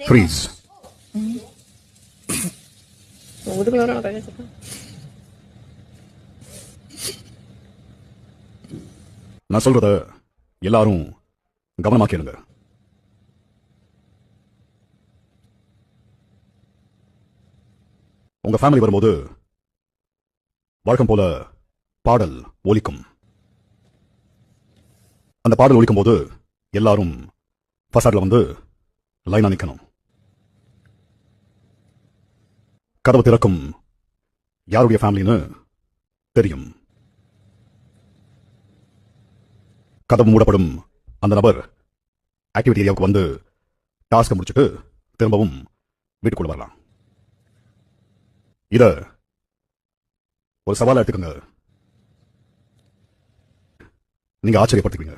Freeze. நான் சொல்றத எல்லாரும் கவனமா கேளுங்க. உங்க ஃபேமிலி வரும்போது வழக்கம் போல பாடல் ஒலிக்கும். அந்த பாடல் ஒலிக்கும் போது எல்லாரும் ஃபசாட்ல வந்து லைனா நிக்கணும். கதவு திறக்கும் யாருடைய ஃபேமிலின்னு தெரியும். கதவு மூடப்படும் அந்த நபர் ஆக்டிவிட்டி ஏரியாவுக்கு வந்து டாஸ்க் முடிச்சுட்டு திரும்பவும் வீட்டுக்குள்ள வரலாம். இத ஒரு சவாலா எடுத்துக்கோங்க. நீங்க ஆச்சரியப்படுத்துவீங்க.